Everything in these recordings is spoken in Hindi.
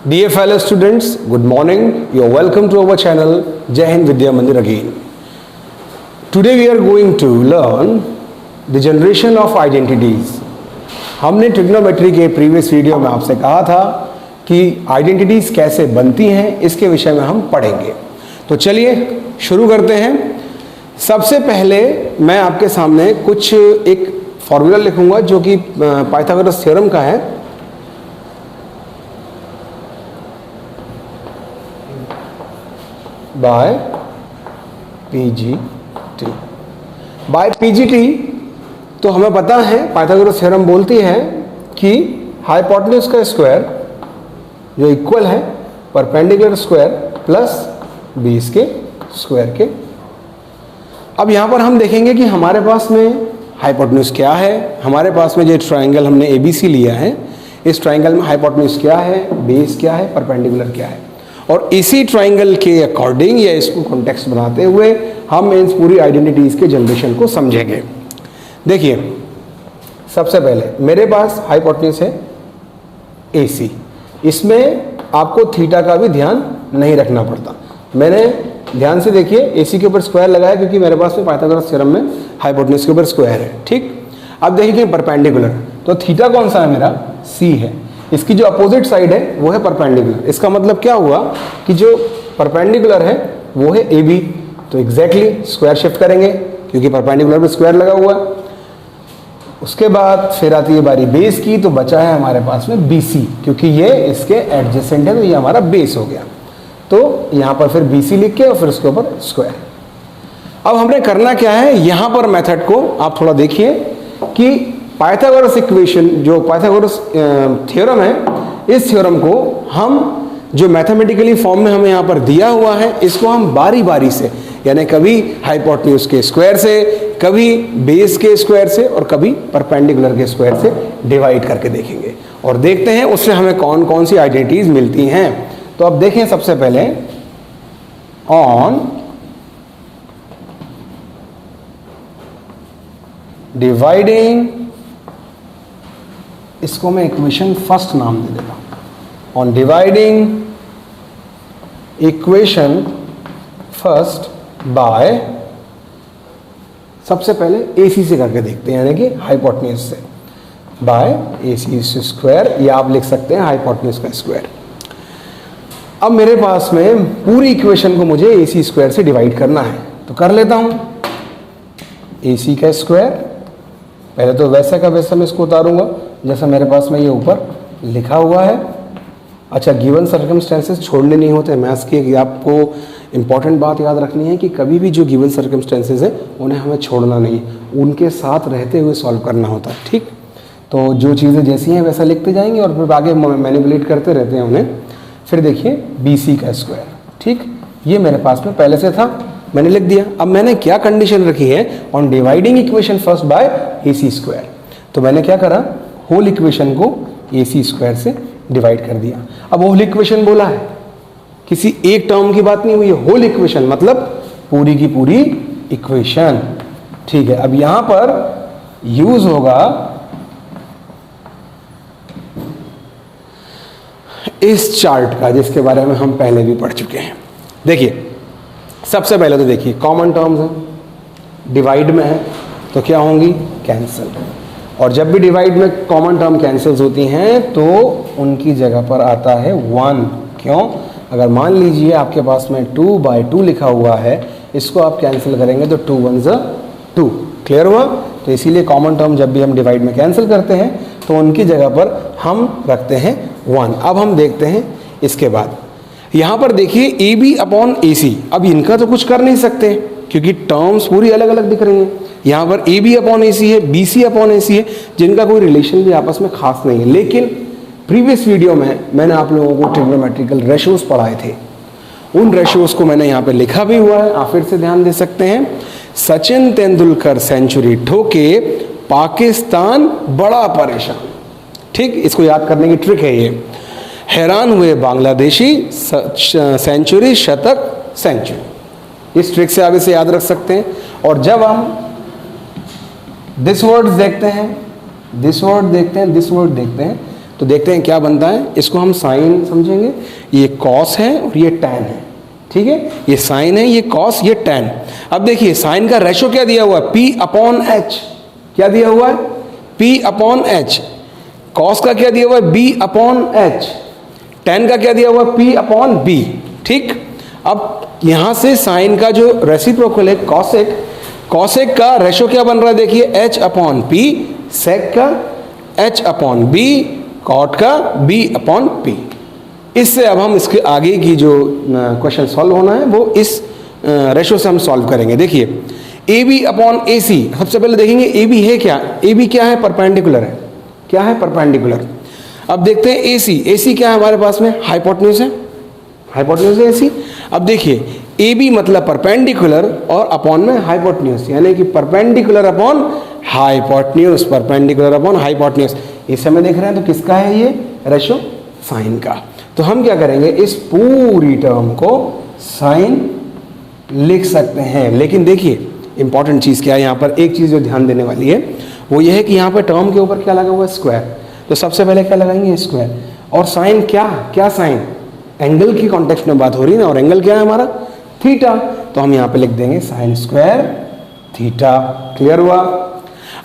Dear fellow students, good morning. You are welcome to our channel Jai Hind Vidya Mandir again. Today we are going to learn the generation of identities. हमने ट्रिग्नोमेट्री के प्रीवियस वीडियो में आपसे कहा था कि आइडेंटिटीज कैसे बनती हैं, इसके विषय में हम पढ़ेंगे। तो चलिए शुरू करते हैं। सबसे पहले मैं आपके सामने कुछ एक फॉर्मूला लिखूंगा जो कि पाइथागोरस थ्योरम का है। Bye PGT. बाय पीजीटी तो हमें पता है पाइथागोरस थ्योरम बोलती है कि हाइपोटेन्यूज का स्क्वायर जो इक्वल है परपेंडिकुलर स्क्वायर प्लस बेस के स्क्वायर के। अब यहाँ पर हम देखेंगे कि हमारे पास में हाइपोटेन्यूज क्या है। हमारे पास में जो ट्रायंगल हमने एबीसी लिया है, इस ट्रायंगल में हाइपोटेन्यूज क्या है, बेस क्या है, परपेंडिकुलर क्या है, और इसी ट्रायंगल के अकॉर्डिंग या इसको कॉन्टेक्स्ट बनाते हुए हम इस पूरी आइडेंटिटीज के जनरेशन को समझेंगे। देखिए, सबसे पहले मेरे पास हाइपोटेन्यूज है AC। इसमें आपको थीटा का भी ध्यान नहीं रखना पड़ता। मैंने ध्यान से देखिए AC के ऊपर स्क्वायर लगाया क्योंकि मेरे पास में पाइथागोरस थ्योरम में हाइपोटेन्यूज के ऊपर स्क्वायर है। ठीक, अब देखिए परपेंडिकुलर, तो थीटा कौन सा है मेरा, C है। इसकी जो अपोजिट साइड है वो है परपेंडिकुलर। इसका मतलब क्या हुआ कि जो परपेंडिकुलर है वो है AB, तो एग्जैक्टली स्क्वायर शिफ्ट करेंगे क्योंकि परपेंडिकुलर पे स्क्वायर लगा हुआ है। उसके बाद फिर आती है बारी बेस की, तो बचा है हमारे पास में BC क्योंकि ये इसके एडजेसेंट है, तो ये हमारा बेस हो गया। तो यहाँ पर फिर BC लिख के और फिर उसके ऊपर स्क्वायर। अब हमने करना क्या है, यहाँ पर मेथड को आप थोड़ा देखिए कि पाइथागोरस इक्वेशन जो पाइथागोरस थ्योरम है, इस थ्योरम को हम जो मैथमेटिकली फॉर्म में हमें यहाँ पर दिया हुआ है, इसको हम बारी बारी से, यानी कभी हाइपोटेन्यूज के स्क्वायर से, कभी बेस के स्क्वायर से और कभी परपेंडिकुलर के स्क्वायर से डिवाइड करके देखेंगे और देखते हैं उससे हमें कौन कौन सी आइडेंटिटीज मिलती हैं। तो अब देखें, सबसे पहले ऑन डिवाइडिंग, इसको मैं इक्वेशन फर्स्ट नाम दे देता हूं। On dividing equation first by, सबसे पहले AC से करके देखते हैं, यानी कि हाइपोटेन्यूज से, बाय AC स्क्वायर, या आप लिख सकते हैं हाइपोटेन्यूज का स्क्वायर। अब मेरे पास में पूरी इक्वेशन को मुझे AC स्क्वायर से डिवाइड करना है, तो कर लेता हूं। AC का स्क्वायर, पहले तो वैसा का वैसा मैं इसको उतारूंगा जैसा मेरे पास में ये ऊपर लिखा हुआ है। अच्छा, गिवन सर्कमस्टेंसेस छोड़ने नहीं होते मैथ्स के, कि आपको इंपॉर्टेंट बात याद रखनी है कि कभी भी जो गिवन सर्कमस्टेंसेस है उन्हें हमें छोड़ना नहीं, उनके साथ रहते हुए सॉल्व करना होता है। ठीक, तो जो चीज़ें जैसी हैं वैसा लिखते जाएंगे और फिर आगे मैनिपुलेट करते रहते हैं उन्हें। फिर देखिए BC का स्क्वायर, ठीक, ये मेरे पास में पहले से था, मैंने लिख दिया। अब मैंने क्या कंडीशन रखी है, on dividing equation first by AC square, तो मैंने क्या करा, होल इक्वेशन को AC स्क्वायर से डिवाइड कर दिया। अब होल इक्वेशन बोला है, किसी एक टर्म की बात नहीं हुई है, होल इक्वेशन मतलब पूरी की पूरी इक्वेशन। ठीक है, अब यहां पर यूज होगा इस चार्ट का जिसके बारे में हम पहले भी पढ़ चुके हैं। देखिए, सबसे पहले तो देखिए कॉमन टर्म्स हैं, डिवाइड में है तो क्या होंगी, कैंसिल। और जब भी डिवाइड में कॉमन टर्म कैंसिल्स होती हैं तो उनकी जगह पर आता है 1। क्यों, अगर मान लीजिए आपके पास में 2/2 लिखा हुआ है, इसको आप कैंसिल करेंगे तो 2 1 2। क्लियर हुआ, तो इसीलिए कॉमन टर्म जब भी हम डिवाइड में कैंसिल करते हैं तो उनकी जगह पर हम रखते हैं 1। अब हम देखते हैं इसके बाद, यहाँ पर देखिए AB/AC। अब इनका तो कुछ कर नहीं सकते क्योंकि टर्म्स पूरी अलग अलग दिख रही हैं। यहाँ पर AB/AC है, BC/AC है, जिनका कोई रिलेशन भी आपस में खास नहीं है। लेकिन प्रीवियस वीडियो में मैंने आप लोगों को ट्रिग्नोमेट्रिकल रेशियोज पढ़ाए थे, उन रेशियोज को मैंने यहाँ पे लिखा भी हुआ है, आप फिर से ध्यान दे सकते हैं। सचिन तेंदुलकर सेंचुरी ठोके, पाकिस्तान बड़ा परेशान। ठीक, इसको याद करने की ट्रिक है ये। हैरान हुए बांग्लादेशी, सेंचुरी शतक सेंचुरी। इस ट्रिक से आप इसे याद रख सकते हैं। और जब हम दिस वर्ड देखते हैं, दिस वर्ड देखते हैं, दिस वर्ड देखते हैं, तो देखते हैं क्या बनता है। इसको हम साइन समझेंगे, ये कॉस है और ये टैन है, ठीक है। ये साइन है, ये कॉस, ये टैन। अब देखिए साइन का रेशो क्या दिया हुआ है, P अपॉन H। क्या दिया हुआ है, P अपॉन H। कॉस का क्या दिया हुआ है, B अपॉन H। टैन का क्या दिया हुआ है, P अपॉन B, ठीक। अब यहां से साइन का जो रेसिप्रोकल है कॉसेक, कॉसेक का रेशो क्या बन रहा है, देखिए H अपॉन P, सेक का H अपॉन B, कॉट का B अपॉन P। इससे अब हम इसके आगे की जो क्वेश्चन सॉल्व होना है वो इस रेशो से हम सॉल्व करेंगे। देखिए AB अपॉन AC, सबसे पहले देखेंगे AB है क्या, AB क्या है, परपेंडिकुलर है। क्या है, परपेंडिकुलर। अब देखते हैं AC, AC क्या है हमारे पास में, हाइपोटेन्यूज है, हाइपोटेन्यूज है AC। अब देखिए AB मतलब परपेंडिकुलर और अपॉन में हाइपोटेन्यूज, यानी कि perpendicular upon hypotenuse, perpendicular upon hypotenuse. इस समय देख रहे हैं तो किसका है ये रेशो, साइन का। तो हम क्या करेंगे, इस पूरी टर्म को साइन लिख सकते हैं। लेकिन देखिए इंपॉर्टेंट चीज़ क्या है यहाँ पर, एक चीज़ जो ध्यान देने वाली है वो ये है कि यहाँ पर टर्म के ऊपर क्या लगा हुआ है, स्क्वायर। तो सबसे पहले क्या लगाएंगे, स्क्वायर। और साइन क्या, क्या साइन, एंगल की कॉन्टेक्स्ट में बात हो रही है ना, और एंगल क्या है हमारा, थीटा। तो हम यहाँ पे लिख देंगे साइन स्क्वायर थीटा। क्लियर हुआ।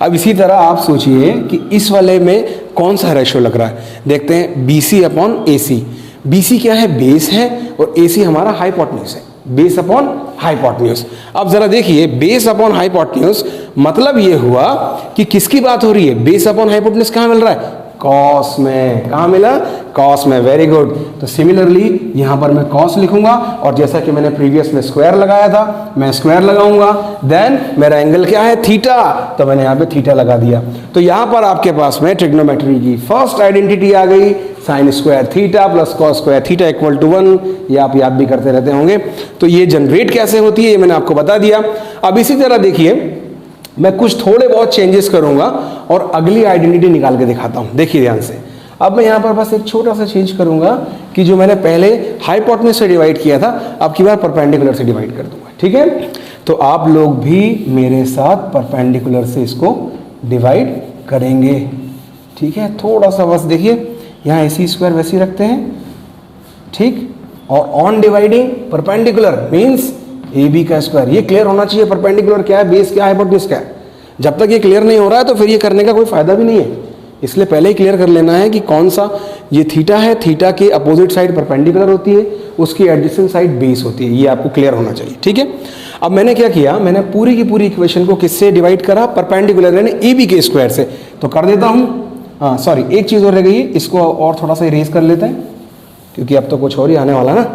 अब इसी तरह आप सोचिए कि इस वाले में कौन सा रेशो लग रहा है, देखते हैं BC अपॉन AC। BC क्या है, बेस है, और AC हमारा हाइपोटेन्यूज है, बेस अपॉन हाइपोटेन्यूज। अब जरा देखिए बेस अपॉन हाइपोटेन्यूज मतलब ये हुआ कि किसकी बात हो रही है, बेस अपॉन हाइपोटेन्यूज कहाँ मिल रहा है, कॉस में। कहाँ मिला, कॉस में, वेरी गुड। तो सिमिलरली यहां पर मैं कॉस लिखूंगा, और जैसा कि मैंने प्रीवियस में स्क्वायर लगाया था, मैं स्क्वायर लगाऊंगा। देन मेरा एंगल क्या है, थीटा, तो मैंने यहां पे थीटा लगा दिया। तो यहां पर आपके पास में ट्रिग्नोमेट्री की फर्स्ट आइडेंटिटी आ गई, sine square theta plus cos square theta equal to 1। ये आप याद भी करते रहते होंगे। तो ये जनरेट कैसे होती है ये मैंने आपको बता दिया। अब इसी तरह देखिए मैं कुछ थोड़े बहुत चेंजेस करूंगा और अगली आइडेंटिटी निकाल के दिखाता हूं। देखिए ध्यान से, अब मैं यहां पर बस एक छोटा सा चेंज करूंगा कि जो मैंने पहले हाइपोटेन्यूज से डिवाइड किया था, अब की बार परपेंडिकुलर से डिवाइड कर दूंगा, ठीक है। तो आप लोग भी मेरे साथ परपेंडिकुलर से इसको डिवाइड करेंगे, ठीक है। थोड़ा सा बस देखिए, यहाँ AC स्क्वायर वैसे ही रखते हैं, ठीक। और on dividing perpendicular means AB का स्क्वायर। ये क्लियर होना चाहिए, परपेंडिकुलर क्या है, बेस क्या है, हाइपोटेन्यूज क्या है। जब तक ये क्लियर नहीं हो रहा है तो फिर ये करने का कोई फायदा भी नहीं है। इसलिए पहले ही क्लियर कर लेना है कि कौन सा ये थीटा है, थीटा के अपोजिट साइड परपेंडिकुलर होती है, उसकी एडजेसेंट साइड बेस होती है। ये आपको क्लियर होना चाहिए, ठीक है। अब मैंने क्या किया, मैंने पूरी की पूरी इक्वेशन को किससे डिवाइड करा, परपेंडिकुलर यानी AB के स्क्वायर से। तो कर देता हूँ, हाँ सॉरी एक चीज़ और रह गई, इसको और थोड़ा सा इरेज कर लेते हैं क्योंकि अब तो कुछ और ही आने वाला ना।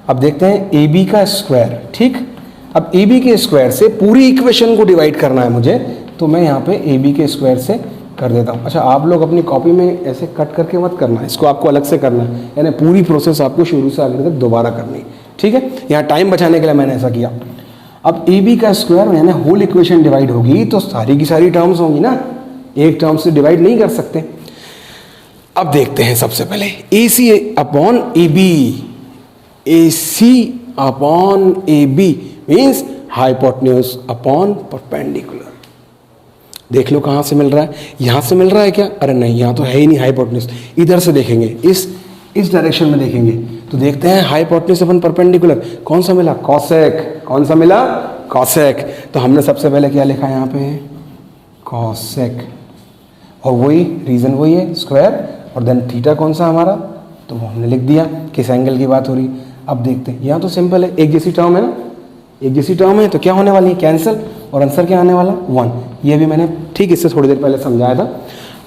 अब देखते हैं AB का स्क्वायर, ठीक। अब AB के स्क्वायर से पूरी इक्वेशन को डिवाइड करना है मुझे, तो मैं यहाँ पे AB के स्क्वायर से कर देता हूँ। अच्छा आप लोग अपनी कॉपी में ऐसे कट करके मत करना, इसको आपको अलग से करना है, यानी पूरी प्रोसेस आपको शुरू से आगे तक दोबारा करनी, ठीक है। यहाँ टाइम बचाने के लिए मैंने ऐसा किया। अब AB का स्क्वायर यानी होल इक्वेशन डिवाइड होगी तो सारी की सारी टर्म्स होंगी ना, एक टर्म से डिवाइड नहीं कर सकते। अब देखते हैं सबसे पहले AC upon AB, AC upon AB means hypotenuse upon perpendicular. देख लो कहाँ से मिल रहा है, यहाँ से मिल रहा है क्या, अरे नहीं यहाँ तो है ही नहीं हाइपोटेन्यूज। इधर से देखेंगे, इस डायरेक्शन में देखेंगे तो देखते हैं हाइपोटेन्यूज अपॉन परपेंडिकुलर कौन सा मिला, कॉसेक। कौन सा मिला, कॉसेक। तो हमने सबसे पहले क्या लिखा यहाँ पे, कॉसेक, और वही रीजन वही है स्क्वायर, और देन थीटा कौन सा हमारा, तो वो हमने लिख दिया, किस एंगल की बात हो रही। अब देखते हैं, यहाँ तो सिंपल है, एक जैसी टर्म है ना, एक जैसी टर्म है तो क्या होने वाली है, कैंसिल, और आंसर क्या आने वाला, 1। ये भी मैंने ठीक इससे थोड़ी देर पहले समझाया था,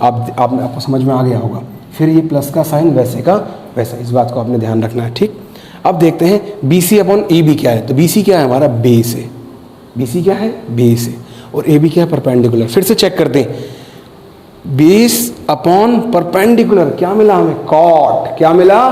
आपको समझ में आ गया होगा। फिर ये प्लस का साइन वैसे का वैसा, इस बात को आपने ध्यान रखना है, ठीक। अब देखते हैं BC अपॉन AB क्या है, तो BC क्या है हमारा, बेस है। BC क्या है, बेस है, और AB क्या है, परपेंडिकुलर। फिर से चेक करते हैं, बेस अपॉन परपेंडिकुलर क्या मिला हमें, कॉट। क्या मिला,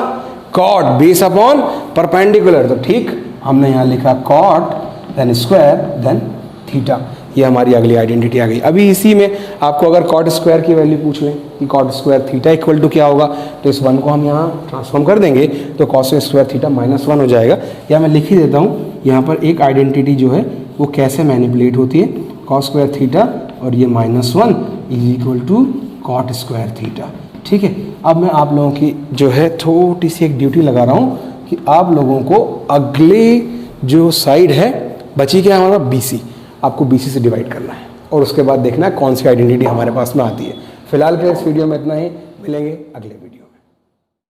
कॉट, बेस अपॉन परपेंडिकुलर। तो ठीक हमने यहाँ लिखा cot then square then theta. ये हमारी अगली आइडेंटिटी आ गई। अभी इसी में आपको अगर कॉट स्क्वायर की वैल्यू पूछ लें कि cot square theta equal to क्या होगा, तो इस 1 को हम यहाँ ट्रांसफॉर्म कर देंगे तो कॉस स्क्वायर थीटा -1 हो जाएगा। या मैं लिख ही देता हूँ यहाँ पर एक आइडेंटिटी जो है वो कैसे मैनिपुलेट होती है, कॉस स्क्वायर थीटा और ये -1 is equal to cot square theta, ठीक है। अब मैं आप लोगों की जो है छोटी सी एक ड्यूटी लगा रहा हूँ कि आप लोगों को अगले जो साइड है बची क्या है हमारा BC, आपको BC से डिवाइड करना है और उसके बाद देखना है कौन सी आइडेंटिटी हमारे पास में आती है। फिलहाल के इस वीडियो में इतना ही, मिलेंगे अगले वीडियो।